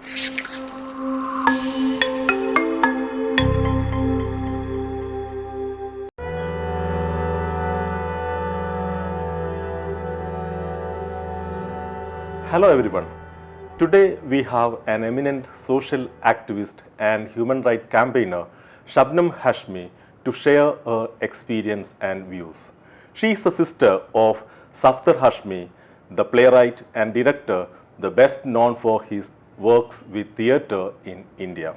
Hello everyone. Today we have an eminent social activist and human rights campaigner, Shabnam Hashmi, to share her experience and views. She is the sister of Sangh Hashmi, the playwright and director, the best known for his works with theatre in India.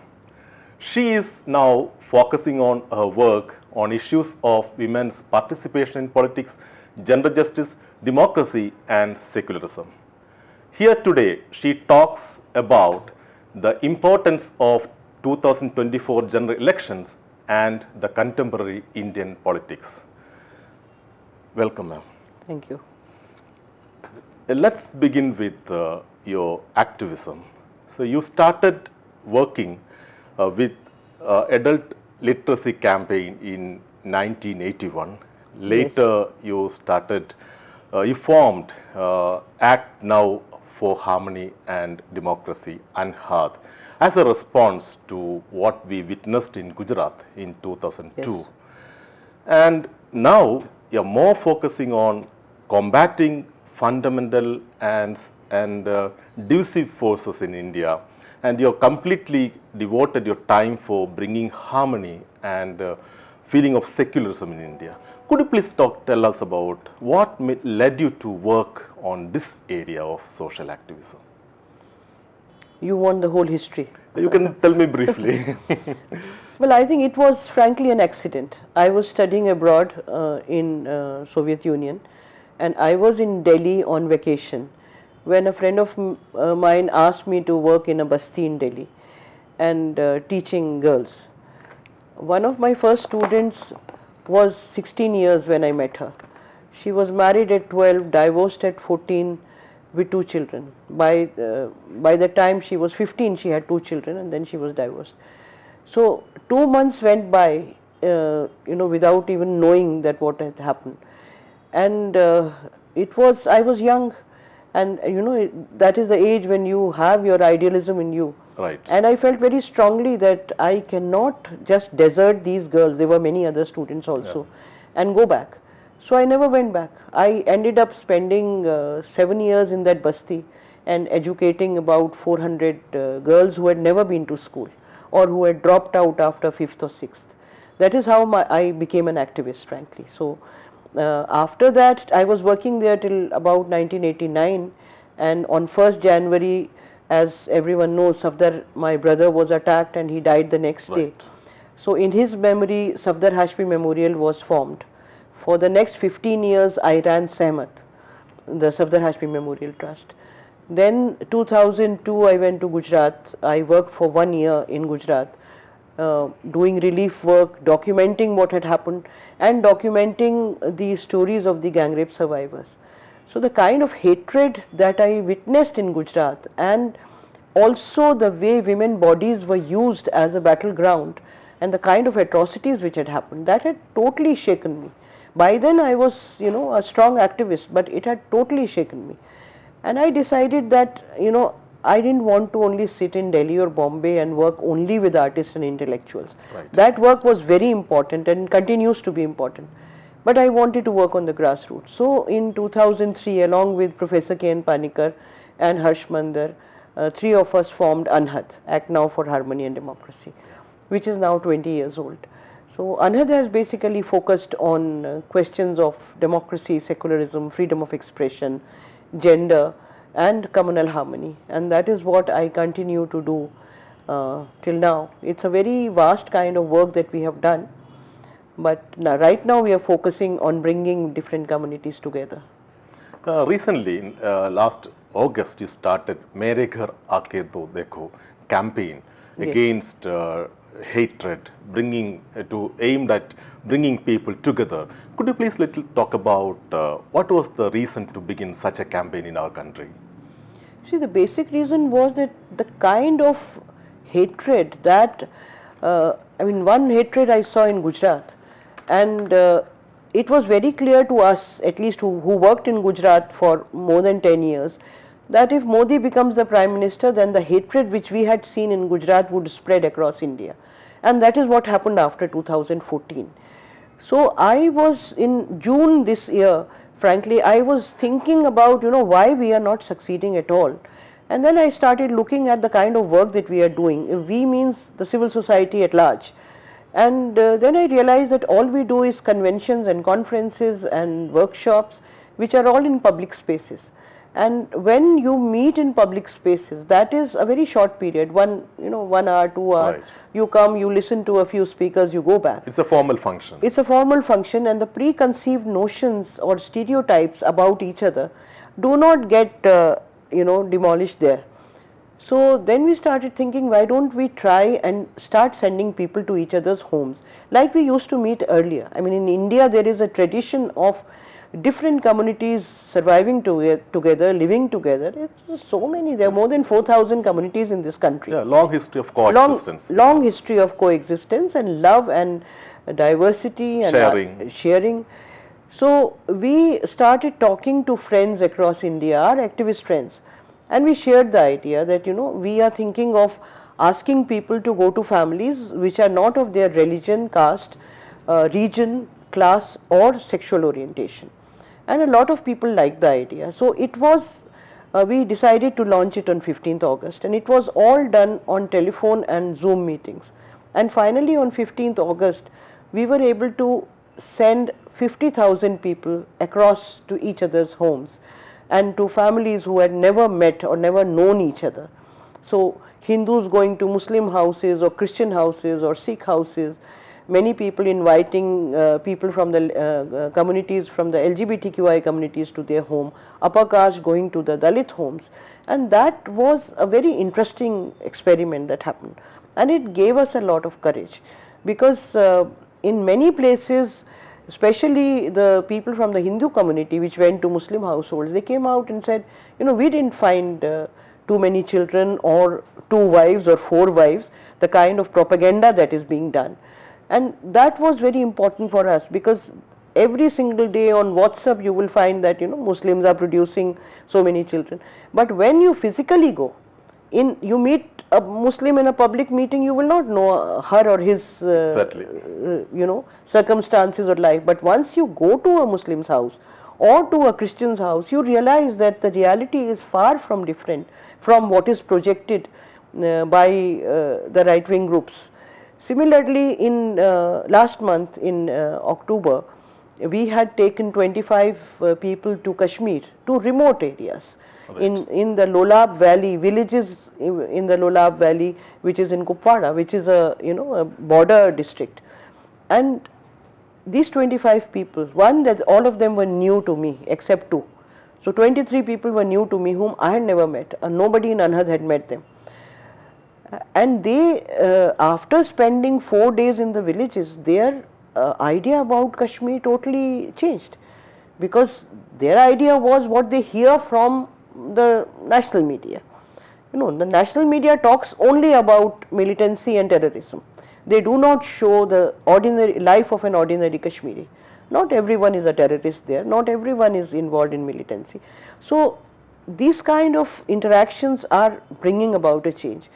She is now focusing on her work on issues of women's participation in politics, gender justice, democracy and secularism. Here today, she talks about the importance of 2024 general elections and the contemporary Indian politics. Welcome, ma'am. Thank you. Let's begin with your activism. So you started working with adult literacy campaign in 1981. Later, Yes. you formed Act Now for Harmony and Democracy, annihilate, as a response to what we witnessed in Gujarat in 2002. Yes. And now you're more focusing on combating fundamental and divisive forces in India, and you're completely devoted your time for bringing harmony and feeling of secularism in India. Could you please tell us about what led you to work on this area of social activism? You want the whole history? You can tell me briefly. Well, I think it was frankly an accident. I was studying abroad in Soviet Union, and I was in Delhi on vacation when a friend of mine asked me to work in a basti in Delhi and teaching girls. One of my first students was 16 years when I met her. She was married at 12, divorced at 14 with 2 children. By the time she was 15, she had 2 children and then she was divorced. So 2 months went by, without even knowing that what had happened. And I was young, and that is the age when you have your idealism in you. Right. And I felt very strongly that I cannot just desert these girls, there were many other students also, and go back. So I never went back. I ended up spending 7 years in that basti and educating about 400 girls who had never been to school or who had dropped out after 5th or 6th. That is how I became an activist, frankly. So after that, I was working there till about 1989, and on 1st January, as everyone knows, Safdar, my brother, was attacked and he died the next day. So in his memory, Safdar Hashmi Memorial was formed. For the next 15 years, I ran Sehmat, the Safdar Hashmi Memorial Trust. Then 2002, I went to Gujarat. I worked for 1 year in Gujarat, doing relief work, documenting what had happened and documenting the stories of the gang rape survivors. So the kind of hatred that I witnessed in Gujarat, and also the way women bodies were used as a battleground and the kind of atrocities which had happened, that had totally shaken me. By then I was, a strong activist, but it had totally shaken me. And I decided that, I didn't want to only sit in Delhi or Bombay and work only with artists and intellectuals. Right. That work was very important and continues to be important. But I wanted to work on the grassroots. So in 2003, along with Professor K.N. Panikkar and Harsh Mandar, 3 of us formed ANHAD, Act Now for Harmony and Democracy, which is now 20 years old. So ANHAD has basically focused on questions of democracy, secularism, freedom of expression, gender and communal harmony, and that is what I continue to do till now. It's a very vast kind of work that we have done. But right now we are focusing on bringing different communities together. Recently, last August, you started Mere Ghar Aake To Dekho campaign against hatred, aimed at bringing people together. Could you please talk about what was the reason to begin such a campaign in our country? See, the basic reason was that the kind of hatred that, one hatred I saw in Gujarat, and it was very clear to us, at least who worked in Gujarat for more than 10 years, that if Modi becomes the Prime Minister, then the hatred which we had seen in Gujarat would spread across India. And that is what happened after 2014. So I was in June this year, frankly, I was thinking about, why we are not succeeding at all. And then I started looking at the kind of work that we are doing. We means the civil society at large. And then I realized that all we do is conventions and conferences and workshops, which are all in public spaces. And when you meet in public spaces, that is a very short period, 1 hour, 2 hours. Right. You come, you listen to a few speakers, you go back. It's a formal function. It's a formal function, and the preconceived notions or stereotypes about each other do not get demolished there. So then we started thinking, why don't we try and start sending people to each other's homes like we used to meet earlier. I mean, in India there is a tradition of different communities surviving together, living together. It's so many. There are more than 4,000 communities in this country. Yeah, long history of coexistence. Long history of coexistence and love and diversity and sharing. So we started talking to friends across India, our activist friends, and we shared the idea that we are thinking of asking people to go to families which are not of their religion, caste, region, class or sexual orientation. And a lot of people liked the idea. So it was, we decided to launch it on 15th August, and it was all done on telephone and Zoom meetings. And finally on 15th August, we were able to send 50,000 people across to each other's homes and to families who had never met or never known each other. So Hindus going to Muslim houses or Christian houses or Sikh houses, many people inviting people from the communities, from the LGBTQI communities to their home, upper caste going to the Dalit homes. And that was a very interesting experiment that happened. And it gave us a lot of courage, because in many places, especially the people from the Hindu community which went to Muslim households, they came out and said, we didn't find too many children or 2 wives or 4 wives, the kind of propaganda that is being done. And that was very important for us, because every single day on WhatsApp you will find that Muslims are producing so many children. But when you physically go, you meet a Muslim in a public meeting, you will not know her or his circumstances or life. But once you go to a Muslim's house or to a Christian's house, you realize that the reality is far from different from what is projected by the right-wing groups. Similarly, in last month in October, we had taken 25 people to Kashmir, to remote areas. Right. In the Lolab Valley, villages in the Lolab Valley, which is in Kupwara, which is a border district. And these 25 people, that all of them were new to me except 2. So 23 people were new to me whom I had never met. Nobody in Anhad had met them. And they, after spending 4 days in the villages, their idea about Kashmir totally changed, because their idea was what they hear from the national media. The national media talks only about militancy and terrorism. They do not show the ordinary life of an ordinary Kashmiri. Not everyone is a terrorist there, not everyone is involved in militancy. So these kind of interactions are bringing about a change.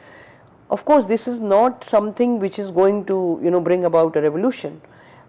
Of course, this is not something which is going to bring about a revolution.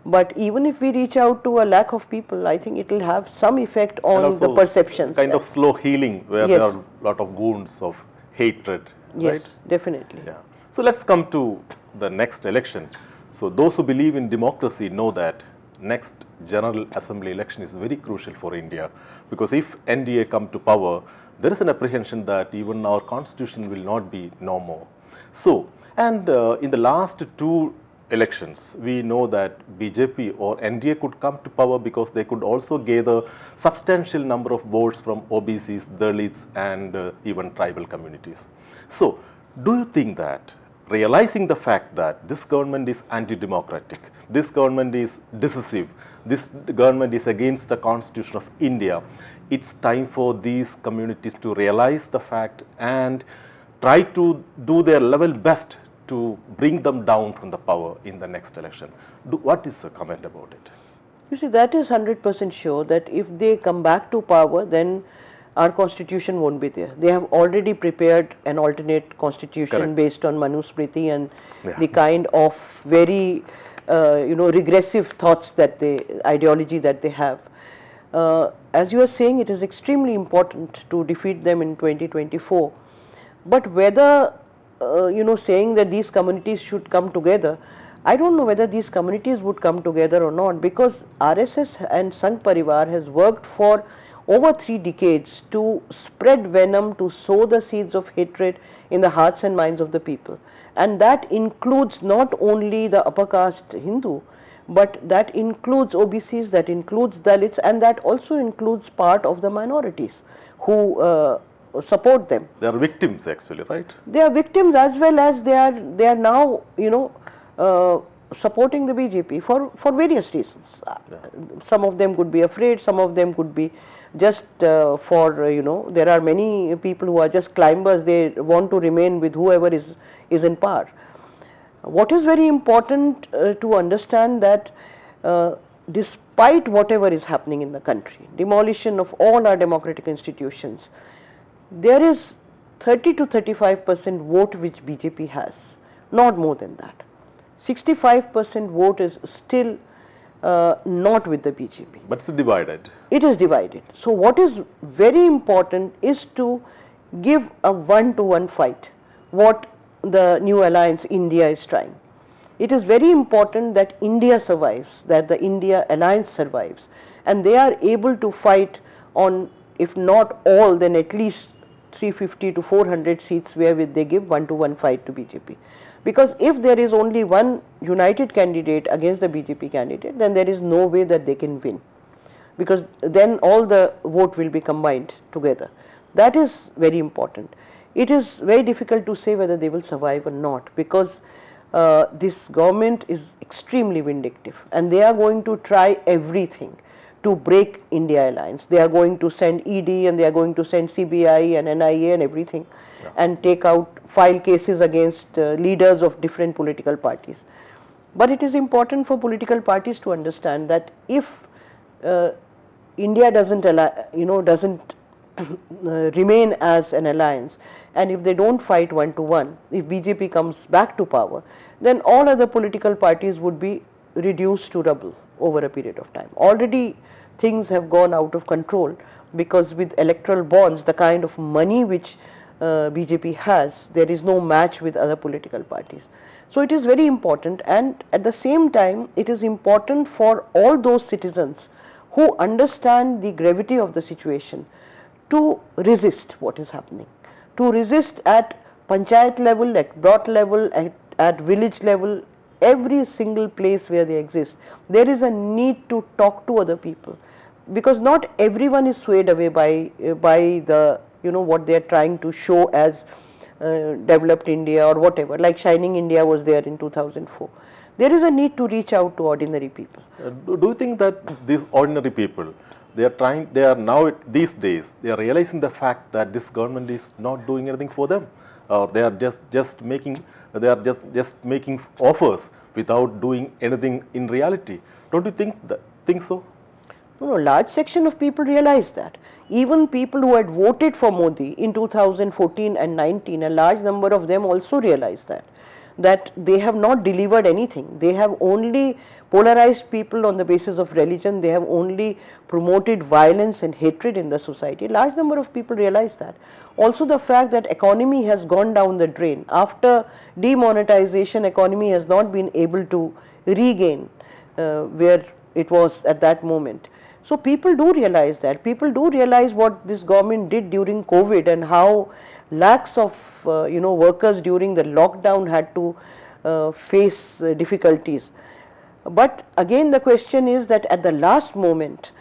But even if we reach out to a lakh of people, I think it will have some effect on the perceptions. Kind of slow healing, where there are a lot of wounds of hatred. Yes, right? Definitely. Yeah. So let's come to the next election. So those who believe in democracy know that next General Assembly election is very crucial for India, because if NDA come to power, there is an apprehension that even our constitution will not be no more. So, and in the last 2 elections, we know that BJP or NDA could come to power because they could also gather substantial number of votes from OBCs, Dalits and even tribal communities. So, do you think that, realizing the fact that this government is anti-democratic, this government is decisive, this government is against the Constitution of India, it's time for these communities to realize the fact and try to do their level best to bring them down from the power in the next election? What is your comment about it? You see, that is 100% sure that if they come back to power, then our constitution won't be there. They have already prepared an alternate constitution Correct. based on Manusmriti and the kind of very regressive thoughts that ideology that they have. As you are saying, it is extremely important to defeat them in 2024. But whether saying that these communities should come together, I don't know whether these communities would come together or not, because RSS and Sangh Parivar has worked for over 3 decades to spread venom, to sow the seeds of hatred in the hearts and minds of the people. And that includes not only the upper caste Hindu, but that includes OBCs, that includes Dalits, and that also includes part of the minorities who support them. They are victims actually, right? They are victims, as well as they are now supporting the BJP for various reasons. Some of them could be afraid, some of them could be just there are many people who are just climbers. They want to remain with whoever is in power. What is very important to understand that despite whatever is happening in the country, demolition of all our democratic institutions, there is 30 to 35% vote which BJP has, not more than that. 65% vote is still not with the BJP. But it's divided. It is divided. So what is very important is to give a 1-to-1 fight, what the new alliance India is trying. It is very important that India survives, that the India alliance survives, and they are able to fight on, if not all, then at least 350 to 400 seats where they give 1-to-1 fight to BJP. Because if there is only one united candidate against the BJP candidate, then there is no way that they can win, because then all the vote will be combined together. That is very important. It is very difficult to say whether they will survive or not, because this government is extremely vindictive and they are going to try everything to break India alliance. They are going to send ED and they are going to send CBI and NIA and everything, and file cases against leaders of different political parties. But it is important for political parties to understand that if India doesn't remain as an alliance, and if they don't fight 1-to-1, if BJP comes back to power, then all other political parties would be reduced to rubble over a period of time. Already things have gone out of control, because with electoral bonds, the kind of money which BJP has, there is no match with other political parties. So it is very important, and at the same time it is important for all those citizens who understand the gravity of the situation to resist what is happening, to resist at panchayat level, at block level, at village level, every single place where they exist. There is a need to talk to other people, because not everyone is swayed away by the what they are trying to show as developed India or whatever, like Shining India was there in 2004. There is a need to reach out to ordinary people. Do you think that these ordinary people, they are now these days, they are realizing the fact that this government is not doing anything for them, or they are just making offers without doing anything in reality? Don't you think so? No, large section of people realize that. Even people who had voted for Modi in 2014 and 19, a large number of them also realize that they have not delivered anything. They have only polarized people on the basis of religion. They have only promoted violence and hatred in the society. Large number of people realize that. Also the fact that economy has gone down the drain. After demonetization, economy has not been able to regain where it was at that moment. So people do realize that. People do realize what this government did during COVID, and how lakhs of workers during the lockdown had to face difficulties. But again the question is that at the last moment,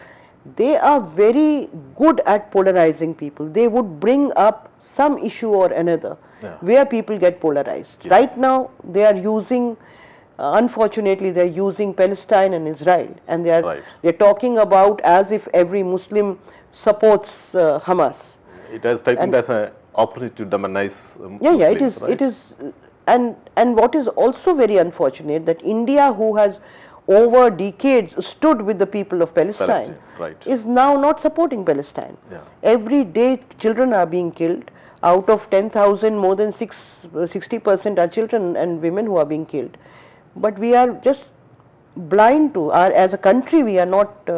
they are very good at polarizing people. They would bring up some issue or another where people get polarized. Yes. Right now they are using, unfortunately they are using Palestine and Israel, and they are talking about as if every Muslim supports Hamas. It has taken as an opportunity to demonize Muslims, it is, and what is also very unfortunate, that India, who has over decades stood with the people of Palestine, right. is now not supporting Palestine. Yeah. Every day children are being killed. Out of 10,000, more than 60% are children and women who are being killed. But we are just blind to, as a country, we are not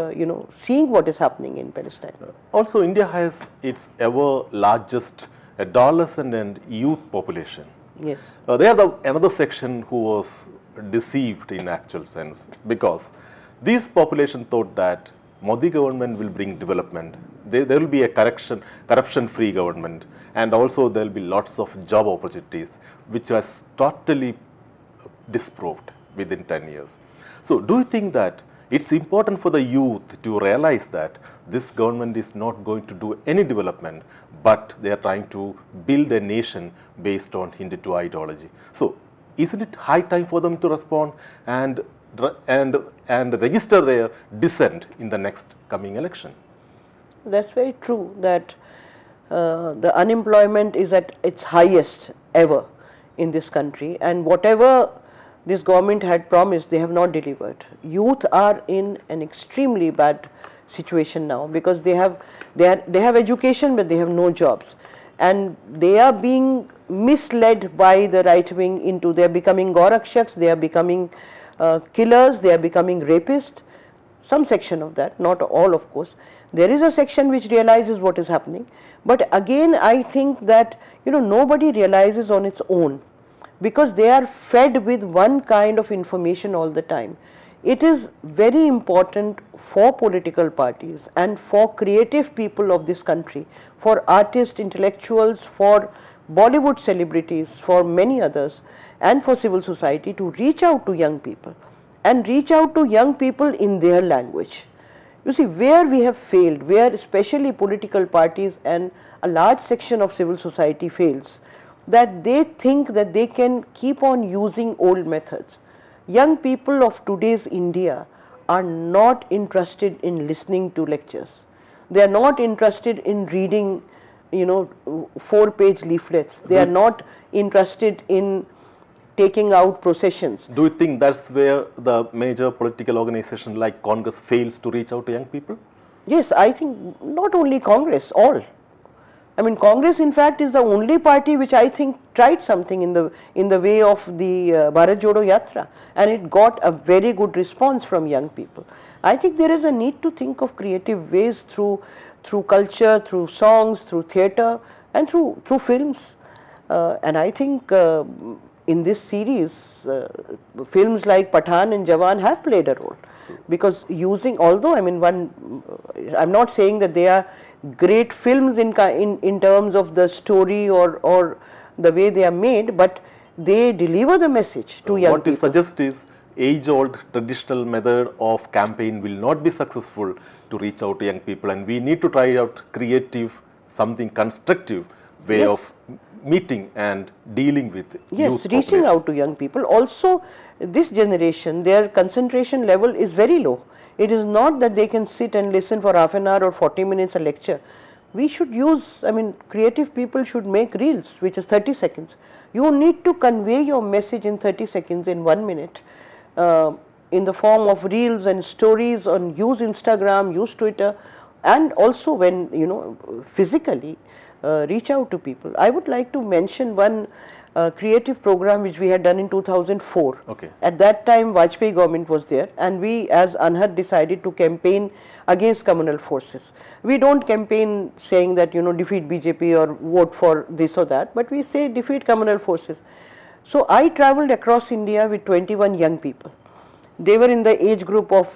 seeing what is happening in Palestine. Also, India has its ever largest adolescent and youth population. Yes. They are another section who was deceived in actual sense, because this population thought that Modi government will bring development, there will be a corruption-free government, and also there will be lots of job opportunities, which was totally disproved within 10 years. So do you think that it's important for the youth to realize that this government is not going to do any development, but they are trying to build a nation based on Hindu ideology? So isn't it high time for them to respond and register their dissent in the next coming election? That's very true, that the unemployment is at its highest ever in this country, and whatever this government had promised, they have not delivered. Youth are in an extremely bad situation now, because they have education but they have no jobs, and they are being misled by the right wing into, they are becoming Gorakshaks, they are becoming killers, they are becoming rapists. Some section of that, not all of course. There is a section which realizes what is happening, but again I think that nobody realizes on its own, because they are fed with one kind of information all the time. It is very important for political parties and for creative people of this country, for artists, intellectuals, for Bollywood celebrities, for many others, and for civil society to reach out to young people, and reach out to young people in their language. You see, where we have failed, where especially political parties and a large section of civil society fails, that they think that they can keep on using old methods. Young people of today's India are not interested in listening to lectures. They are not interested in reading 4-page leaflets. They are not interested in taking out processions. Do you think that's where the major political organization like Congress fails to reach out to young people? Yes, I think not only Congress, all. I mean, Congress in fact is the only party which I think tried something in the way of the Bharat Jodo Yatra, and it got a very good response from young people. I think there is a need to think of creative ways through culture, through songs, through theatre, and through films. And I think in this series, films like Pathan and Jawan have played a role, because although I mean, I'm not saying that they are great films in terms of the story or the way they are made, but they deliver the message to young people. What you suggest is, age-old traditional method of campaign will not be successful to reach out to young people, and we need to try out creative, something constructive way of meeting and dealing with youth reaching out to young people. Also, this generation, their concentration level is very low. It is not that they can sit and listen for half an hour or 40 minutes a lecture. We should use, I mean, creative people should make reels, which is 30 seconds. You need to convey your message in 30 seconds, in 1 minute, in the form of reels and stories on use Instagram, use Twitter, and also when, physically reach out to people. I would like to mention one creative program which we had done in 2004. Okay. At that time, Vajpayee government was there, and we as Anhad decided to campaign against communal forces. We don't campaign saying that defeat BJP or vote for this or that, but we say defeat communal forces. So I travelled across India with 21 young people. They were in the age group of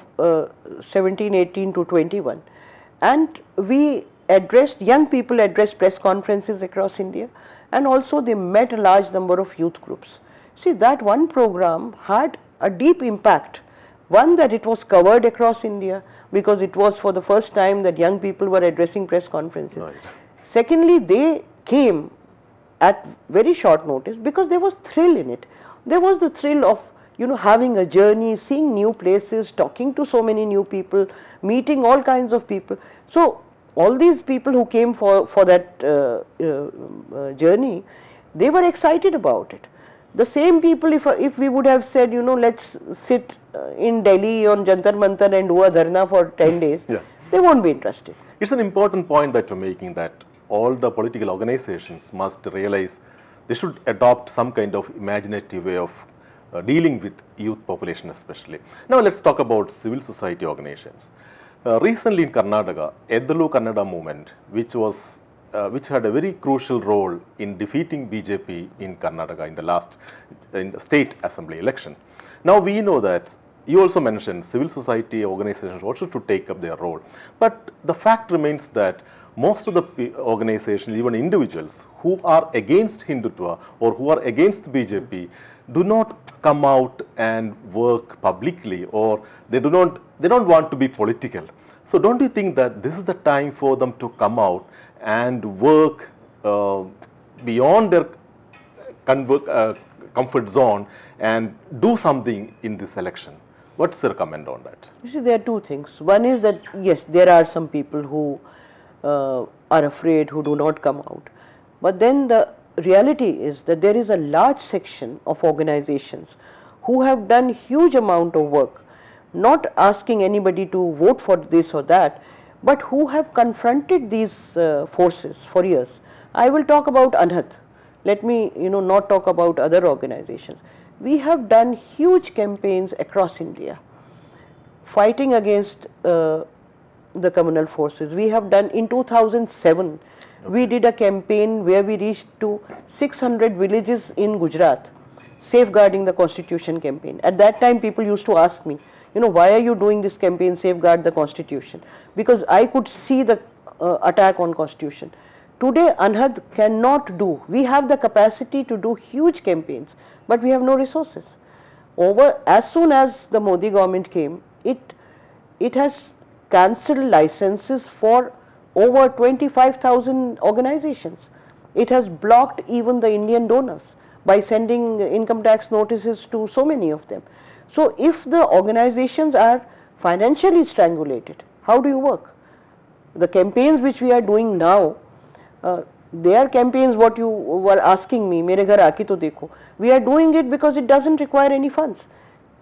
17, 18 to 21, and young people addressed press conferences across India, and also they met a large number of youth groups. See, that one program had a deep impact. One, that it was covered across India, because it was for the first time that young people were addressing press conferences. Right. Secondly, they came at very short notice because there was thrill in it. There was the thrill of having a journey, seeing new places, talking to so many new people, meeting all kinds of people. So all these people who came for that journey, they were excited about it. The same people, if we would have said, let's sit in Delhi on Jantar Mantar and do a dharna for 10 days, Yeah. they won't be interested. It's an important point that you're making, that all the political organizations must realize they should adopt some kind of imaginative way of dealing with youth population especially. Now let's talk about civil society organizations. Recently in Karnataka, Eddalu Kannada movement, which had a very crucial role in defeating BJP in Karnataka in the state assembly election. Now we know that you also mentioned civil society organizations also to take up their role, but the fact remains that most of the organizations, even individuals who are against Hindutva or who are against BJP, do not come out and work publicly, or they don't want to be political. So don't you think that this is the time for them to come out and work beyond their comfort zone and do something in this election? What's your comment on that? You see, there are two things. One is that yes, there are some people who are afraid, who do not come out. But then the reality is that there is a large section of organizations who have done huge amount of work, not asking anybody to vote for this or that, but who have confronted these forces for years. I will talk about Anhat. Let me not talk about other organizations. We have done huge campaigns across India fighting against the communal forces. We have done in 2007, we did a campaign where we reached to 600 villages in Gujarat, safeguarding the constitution campaign. At that time, people used to ask me, why are you doing this campaign, safeguard the constitution? Because I could see the attack on constitution. Today, Anhad cannot do. We have the capacity to do huge campaigns, but we have no resources. As soon as the Modi government came, it has cancelled licenses for over 25,000 organizations. It has blocked even the Indian donors by sending income tax notices to so many of them. So if the organizations are financially strangulated, how do you work? The campaigns which we are doing now, they are campaigns what you were asking me, Mere Ghar Aake To Dekho. We are doing it because it doesn't require any funds.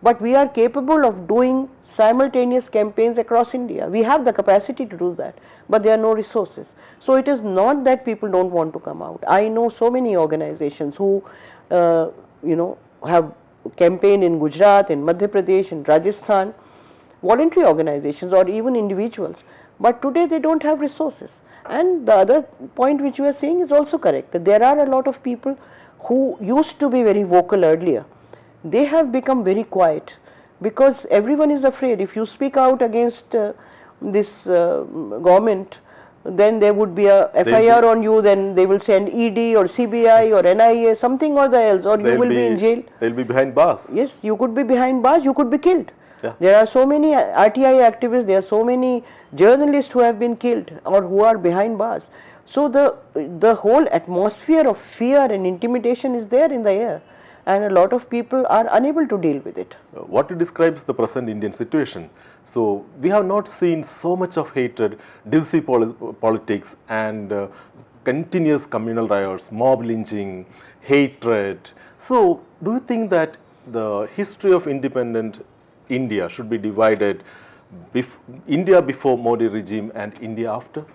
But we are capable of doing simultaneous campaigns across India. We have the capacity to do that, but there are no resources. So it is not that people don't want to come out. I know so many organizations who, have campaigned in Gujarat, in Madhya Pradesh, in Rajasthan, voluntary organizations or even individuals. But today they don't have resources. And the other point which you are saying is also correct, that there are a lot of people who used to be very vocal earlier. They have become very quiet because everyone is afraid. If you speak out against this government, then there would be a FIR on you, then they will send ED or CBI or NIA, something or the else, or you will be in jail. They'll be behind bars. Yes, you could be behind bars, you could be killed. Yeah. There are so many RTI activists, there are so many journalists who have been killed or who are behind bars. So the whole atmosphere of fear and intimidation is there in the air, and a lot of people are unable to deal with it. What describes the present Indian situation? So we have not seen so much of hatred, divisive politics, and continuous communal riots, mob lynching, hatred. So do you think that the history of independent India should be divided, India before Modi regime and India after?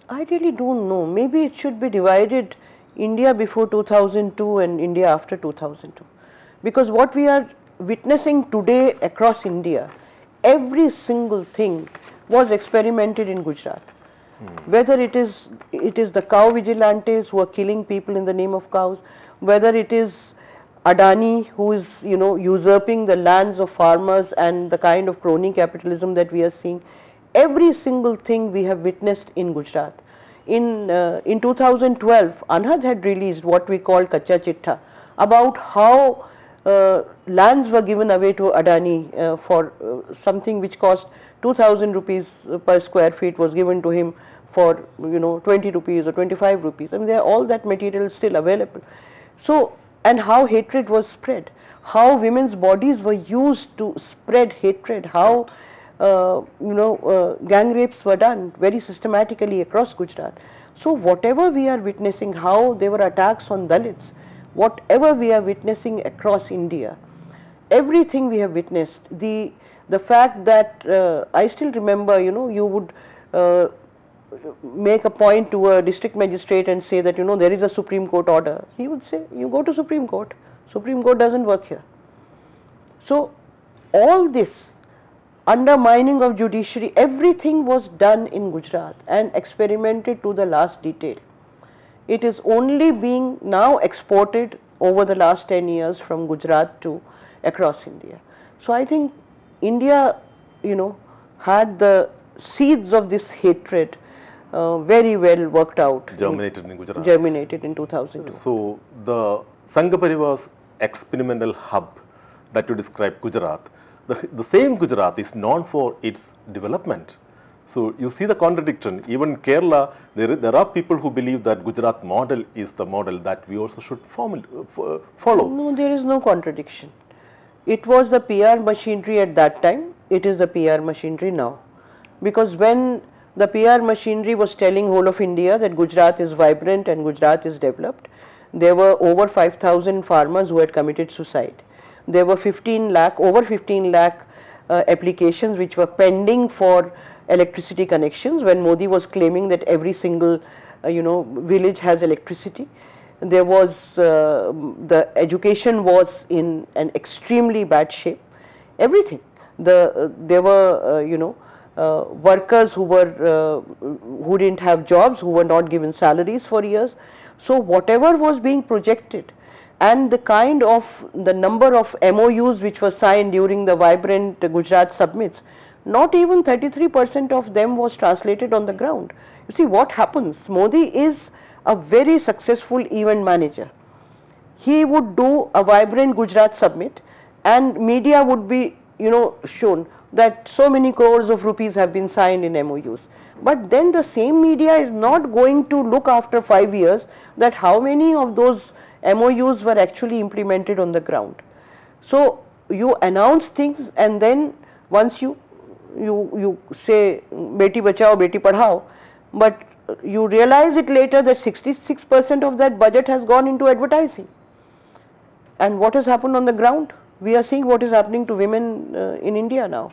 I really don't know. Maybe it should be divided, India before 2002 and India after 2002. Because what we are witnessing today across India, every single thing was experimented in Gujarat. Whether it is the cow vigilantes who are killing people in the name of cows, whether it is Adani who is usurping the lands of farmers, and the kind of crony capitalism that we are seeing, every single thing we have witnessed in Gujarat. In 2012, Anhad had released what we call Kacha Chitta about how lands were given away to Adani for something which cost 2,000 rupees per square feet was given to him for 20 rupees or 25 rupees. I mean, all that material is still available. So, and how hatred was spread, how women's bodies were used to spread hatred, how gang rapes were done very systematically across Gujarat. So whatever we are witnessing, how there were attacks on Dalits, whatever we are witnessing across India, everything we have witnessed, the fact that I still remember, you would make a point to a district magistrate and say that there is a Supreme Court order. He would say, you go to Supreme Court. Supreme Court doesn't work here. So all this undermining of judiciary, everything was done in Gujarat and experimented to the last detail. It is only being now exported over the last 10 years from Gujarat to across India. So I think India, had the seeds of this hatred very well worked out. Germinated in Gujarat. Germinated in 2002. So the Sangh Parivar's experimental hub that you described, Gujarat, the same Gujarat is known for its development. So you see the contradiction. Even Kerala, there are people who believe that Gujarat model is the model that we also should follow. No, there is no contradiction. It was the PR machinery at that time, it is the PR machinery now. Because when the PR machinery was telling whole of India that Gujarat is vibrant and Gujarat is developed, there were over 5,000 farmers who had committed suicide. There were over 15 lakh applications which were pending for electricity connections when Modi was claiming that every single village has electricity. There was the education was in an extremely bad shape. Everything. There were workers who didn't have jobs, who were not given salaries for years. So whatever was being projected, and the number of MOUs which were signed during the vibrant Gujarat summits, not even 33% of them was translated on the ground. You see what happens, Modi is a very successful event manager. He would do a vibrant Gujarat summit and media would be shown that so many crores of rupees have been signed in MOUs. But then the same media is not going to look after 5 years that how many of those MOUs were actually implemented on the ground. So you announce things and then once you say beti bachao, beti padhao, but you realize it later that 66% of that budget has gone into advertising. And what has happened on the ground? We are seeing what is happening to women in India now.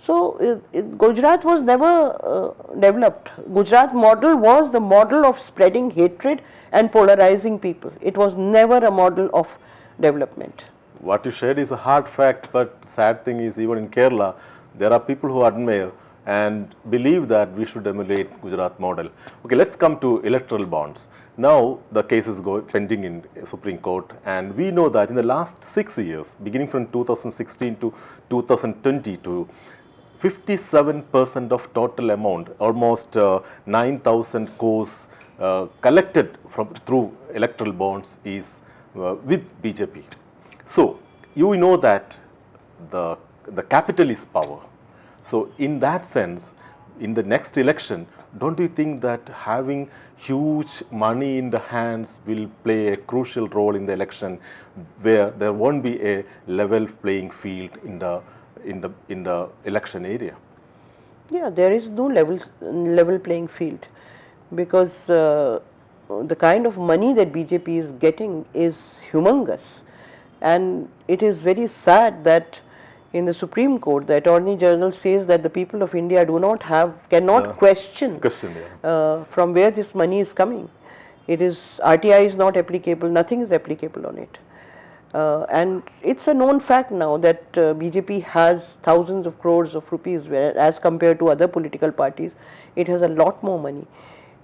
So Gujarat was never developed. Gujarat model was the model of spreading hatred and polarizing people. It was never a model of development. What you shared is a hard fact, but sad thing is even in Kerala, there are people who admire and believe that we should emulate Gujarat model. Okay, let's come to electoral bonds. Now the case is pending in Supreme Court, and we know that in the last 6 years, beginning from 2016 to 2022, 57% of total amount, almost 9,000 crores collected through electoral bonds is with BJP. So you know that the capital is power. So in that sense, in the next election, don't you think that having huge money in the hands will play a crucial role in the election, where there won't be a level playing field in the election area? Yeah, there is no level playing field, because the kind of money that BJP is getting is humongous, and it is very sad that in the Supreme Court, the Attorney General says that the people of India cannot question from where this money is coming. RTI is not applicable, nothing is applicable on it. And it's a known fact now that BJP has thousands of crores of rupees, where as compared to other political parties, it has a lot more money.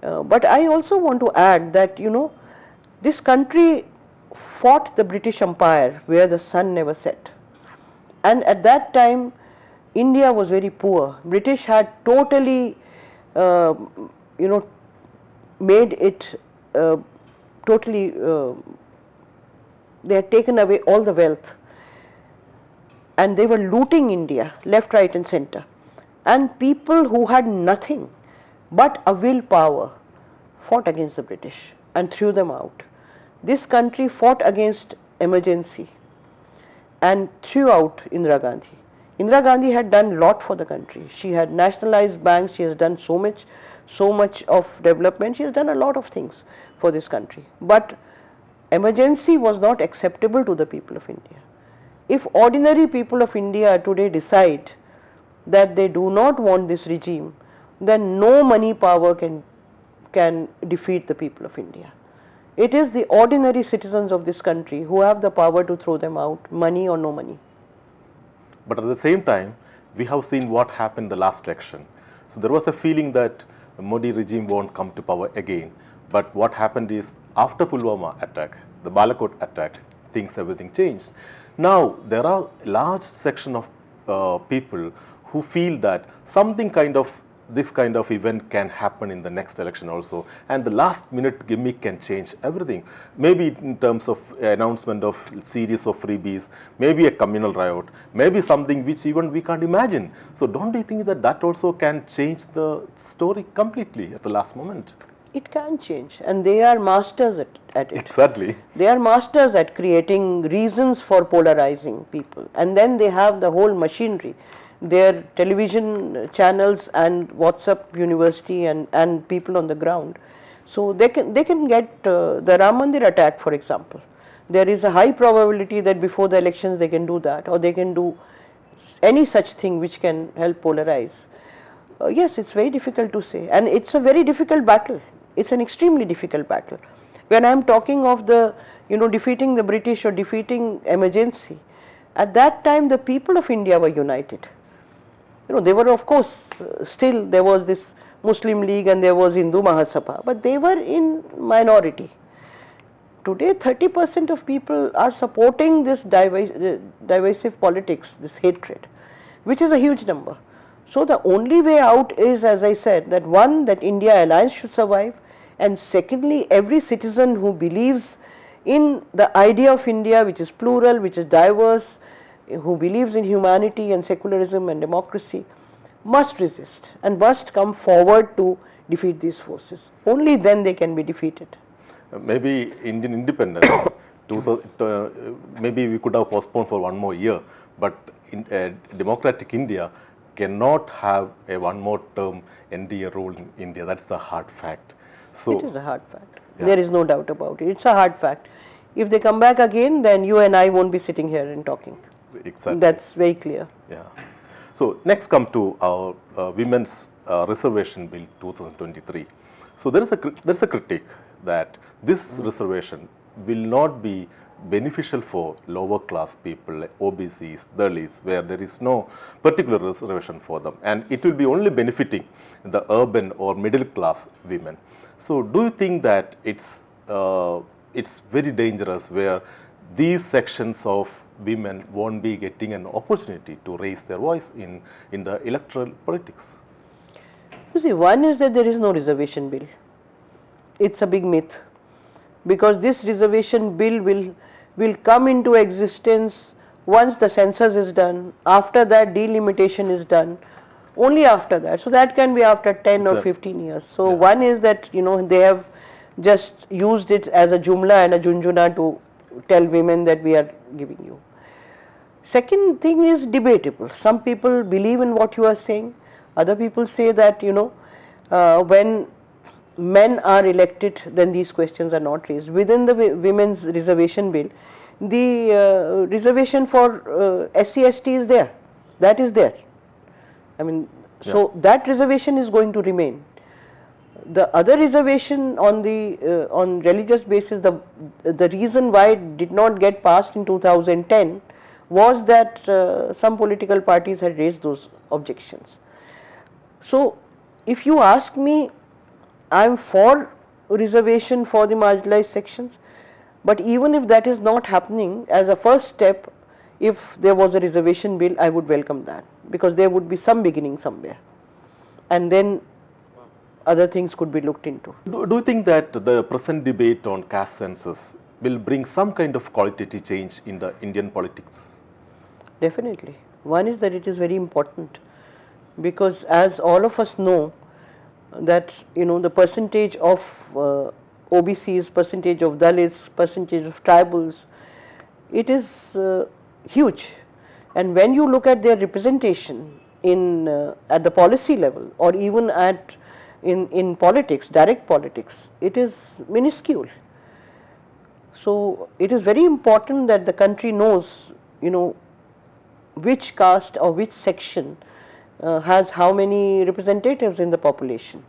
But I also want to add that, this country fought the British Empire where the sun never set. And at that time, India was very poor. British had totally, made it totally, they had taken away all the wealth. And they were looting India, left, right and center. And people who had nothing but a willpower fought against the British and threw them out. This country fought against emergency and threw out Indira Gandhi. Indira Gandhi had done a lot for the country. She had nationalized banks, she has done so much of development, she has done a lot of things for this country. But emergency was not acceptable to the people of India. if ordinary people of India today decide that they do not want this regime, then no money power can defeat the people of India. It is the ordinary citizens of this country who have the power to throw them out, money or no money. But at the same time, we have seen what happened the last election. So there was a feeling that the Modi regime won't come to power again. But what happened is, after Pulwama attack, the Balakot attack, everything changed. Now there are a large section of people who feel that this kind of event can happen in the next election also, and the last minute gimmick can change everything. Maybe in terms of announcement of series of freebies, maybe a communal riot, maybe something which even we can't imagine. So don't you think that also can change the story completely at the last moment? It can change, and they are masters at it. Exactly. They are masters at creating reasons for polarizing people, and then they have the whole machinery, their television channels and WhatsApp university and people on the ground. So they can get the Ram Mandir attack, for example. There is a high probability that before the elections they can do that, or they can do any such thing which can help polarize. Yes, it's very difficult to say, and it's a very difficult battle. It's an extremely difficult battle. When I am talking of defeating the British or defeating emergency, at that time the people of India were united. They were, of course, still there was this Muslim League and there was Hindu Mahasabha, but they were in minority. Today 30% of people are supporting this divisive politics, this hatred, which is a huge number. So the only way out is, as I said, that one, that India alliance should survive, and secondly, every citizen who believes in the idea of India, which is plural, which is diverse, who believes in humanity and secularism and democracy, must resist and must come forward to defeat these forces. Only then they can be defeated. Maybe Indian independence, maybe we could have postponed for one more year, but in democratic India cannot have a one more term NDA rule in India. That's the hard fact. So it is a hard fact. Yeah. There is no doubt about it. It's a hard fact. If they come back again, then you and I won't be sitting here and talking. Exactly. That's very clear. Yeah. So next come to our Women's Reservation Bill 2023. So there is a critique that this reservation will not be beneficial for lower class people like OBCs, Dalits, where there is no particular reservation for them, and it will be only benefiting the urban or middle class women. So do you think that it's very dangerous where these sections of women won't be getting an opportunity to raise their voice in the electoral politics? You see, one is that there is no reservation bill. It's a big myth, because this reservation bill will come into existence once the census is done, after that delimitation is done, only after that. So that can be after 10 or 15 years. So yeah. One is that they have just used it as a jumla and a junjuna to tell women that we are giving you. Second thing is debatable. Some people believe in what you are saying. Other people say that when men are elected, then these questions are not raised. Within the women's reservation bill, the reservation for SC/ST is there. That is there. I mean, so that reservation is going to remain. The other reservation on the on religious basis, the reason why it did not get passed in 2010 was that some political parties had raised those objections. So if you ask me, I am for reservation for the marginalized sections, but even if that is not happening, as a first step, if there was a reservation bill, I would welcome that, because there would be some beginning somewhere, and then other things could be looked into. Do you think that the present debate on caste census will bring some kind of qualitative change in the Indian politics? Definitely. One is that it is very important, because as all of us know that the percentage of OBCs, percentage of Dalits, percentage of tribals, it is huge, and when you look at their representation in at the policy level, or even in politics, direct politics, it is minuscule. So it is very important that the country knows which caste or which section has how many representatives in the population,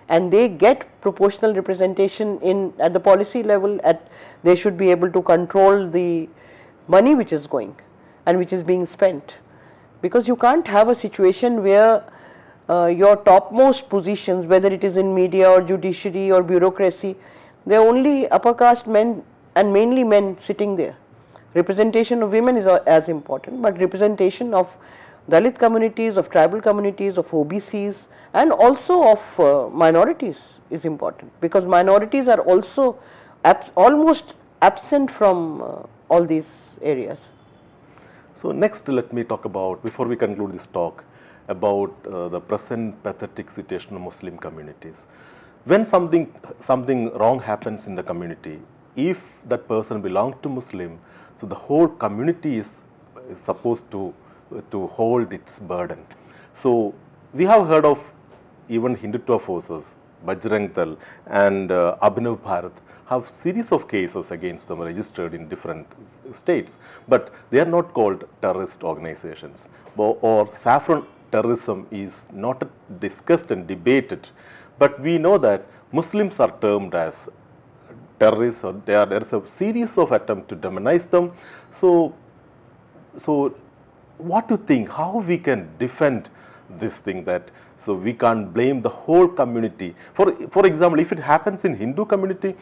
and they get proportional representation at the policy level. They should be able to control the money which is going and which is being spent, because you can't have a situation where your topmost positions, whether it is in media or judiciary or bureaucracy, there are only upper caste men and mainly men sitting there. Representation of women is as important, but representation of Dalit communities, of tribal communities, of OBCs, and also of minorities is important, because minorities are also almost absent from all these areas. So next, let me talk about, before we conclude this talk, about the present pathetic situation of Muslim communities. When something wrong happens in the community, if that person belongs to Muslim, so the whole community is supposed to hold its burden. So we have heard of even Hindutva forces, Bajrang Dal and Abhinav Bharat have series of cases against them registered in different states, but they are not called terrorist organizations, or saffron terrorism is not discussed and debated, but we know that Muslims are termed as terrorists, or there is a series of attempts to demonize them. So what do you think, how we can defend this thing, that so we can't blame the whole community? For example, if it happens in Hindu community,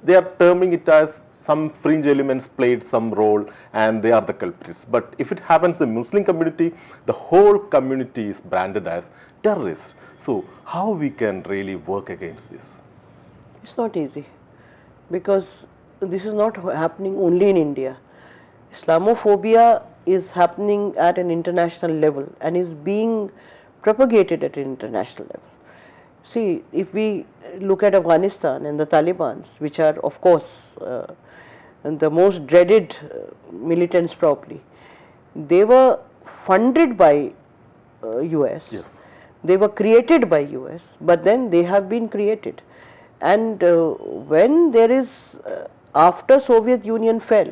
they are terming it as some fringe elements played some role and they are the culprits. But if it happens in Muslim community, the whole community is branded as terrorists. So how we can really work against this? It's not easy, because this is not happening only in India. Islamophobia is happening at an international level and is being propagated at an international level. See, if we look at Afghanistan and the Taliban, which are of course the most dreaded militants probably, they were funded by US, yes. They were created by US, but then they have been created. And when there is, after Soviet Union fell,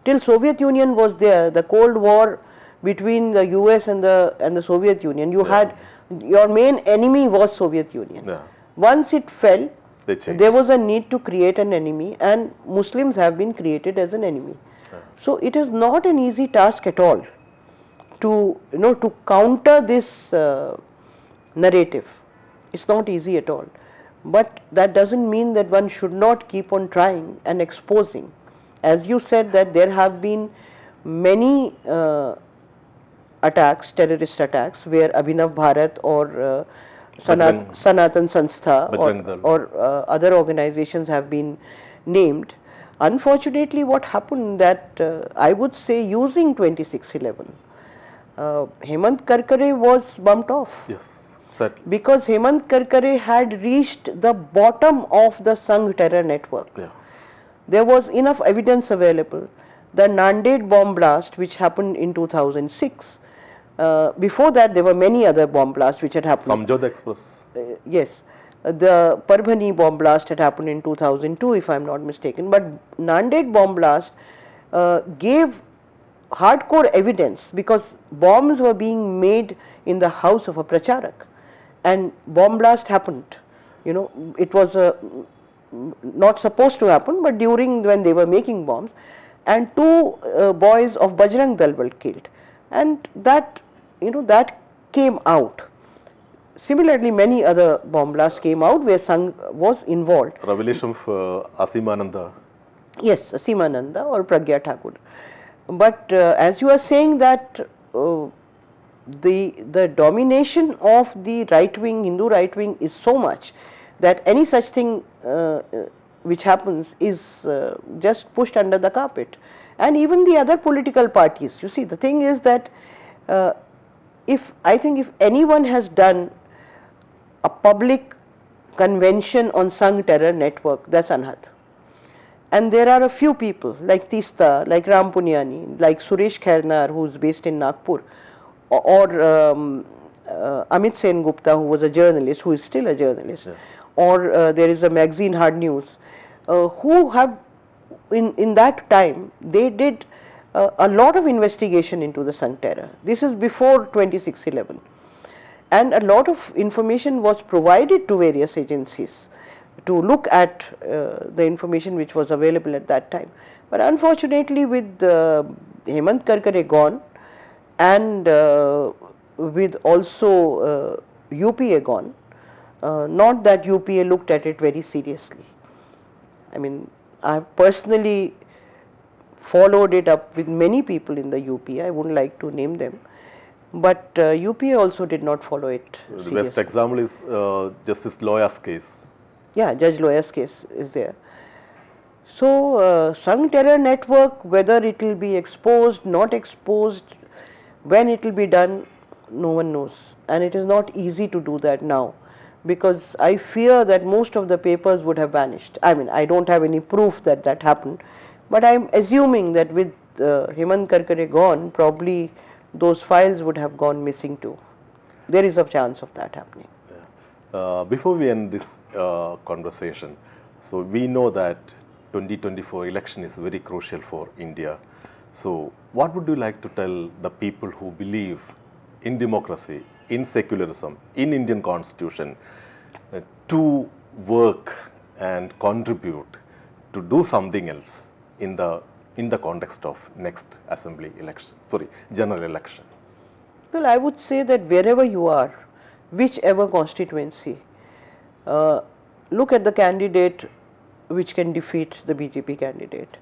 till Soviet Union was there, the Cold War between the US and the Soviet Union, you had, your main enemy was Soviet Union. Yeah. Once it fell, there was a need to create an enemy, and Muslims have been created as an enemy. Yeah. So it is not an easy task at all to to counter this narrative. It's not easy at all. But that doesn't mean that one should not keep on trying and exposing. As you said, that there have been many attacks, terrorist attacks, where Abhinav Bharat or Sanatan Sanstha or other organizations have been named. Unfortunately, what happened that I would say, using 2611, Hemant Karkare was bumped off. Yes. Exactly. Because Hemant Karkare had reached the bottom of the Sangh terror network. Yeah. There was enough evidence available. The Nanded bomb blast, which happened in 2006, before that there were many other bomb blasts which had happened. Samjod Express. Yes. The Parbhani bomb blast had happened in 2002, if I am not mistaken. But Nanded bomb blast gave hardcore evidence, because bombs were being made in the house of a pracharak. And bomb blast happened. It was not supposed to happen, but when they were making bombs, and two boys of Bajrang Dal were killed, and that came out. Similarly, many other bomb blasts came out where Sangh was involved. Revelation of Asimananda. Yes, Asimananda or Pragya Thakur. But as you are saying that the domination of the right-wing, Hindu right-wing is so much that any such thing which happens is just pushed under the carpet. And even the other political parties, you see, the thing is that I think if anyone has done a public convention on Sangh terror network, that's Anhat. And there are a few people like Tista, like Ram Punyani, like Suresh Khairnar, who is based in Nagpur, or Amit Sen Gupta, who was a journalist, who is still a journalist, yeah. Or there is a magazine, Hard News, who have in that time they did a lot of investigation into the Sangh terror. This is before 26/11, and a lot of information was provided to various agencies to look at the information which was available at that time. But unfortunately, with Hemant Karkare gone and with also UPA gone, not that UPA looked at it very seriously. I mean, I have personally followed it up with many people in the UPA. I wouldn't like to name them, but UPA also did not follow it The seriously. best example is Justice Loya's case. Yeah, Judge Loya's case is there. So, Sangh terror network, whether it will be exposed, not exposed, when it will be done, no one knows. And it is not easy to do that now, because I fear that most of the papers would have vanished. I mean, I don't have any proof that that happened, but I am assuming that with Hemant Karkare gone, probably those files would have gone missing too. There is a chance of that happening. Before we end this conversation, so we know that 2024 election is very crucial for India. So what would you like to tell the people who believe in democracy, in secularism, in Indian constitution, to work and contribute to do something else in the context of next assembly election, general election? Well, I would say that wherever you are, whichever constituency, look at the candidate which can defeat the BJP candidate.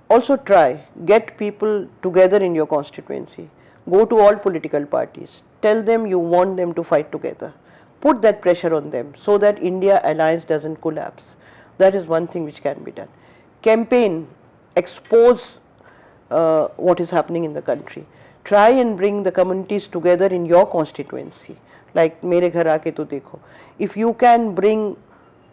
Also try, get people together in your constituency. Go to all political parties. Tell them you want them to fight together. Put that pressure on them so that India alliance doesn't collapse. That is one thing which can be done. Campaign, expose what is happening in the country. Try and bring the communities together in your constituency, like Mere Ghar Aake To Dekho. If you can bring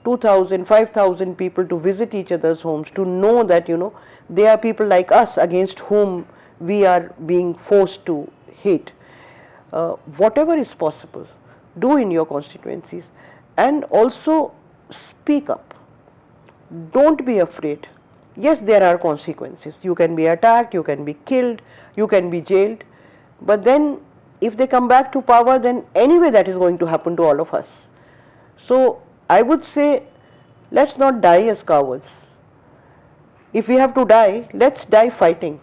2,000, 5,000 people to visit each other's homes, to know that, you know, they are people like us against whom we are being forced to hate. Whatever is possible, do in your constituencies, and also speak up. Don't be afraid. Yes, there are consequences. You can be attacked, you can be killed, you can be jailed. But then if they come back to power, then anyway that is going to happen to all of us. So I would say, let's not die as cowards. If we have to die, let's die fighting.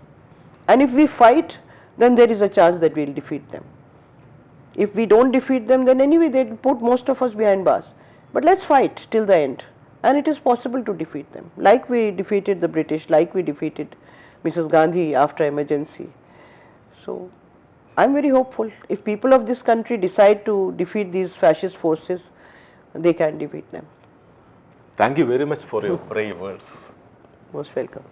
And if we fight, then there is a chance that we will defeat them. If we don't defeat them, then anyway they will put most of us behind bars. But let's fight till the end. And it is possible to defeat them, like we defeated the British, like we defeated Mrs. Gandhi after emergency. So I'm very hopeful. If people of this country decide to defeat these fascist forces, they can defeat them. Thank you very much for your brave words. Most welcome.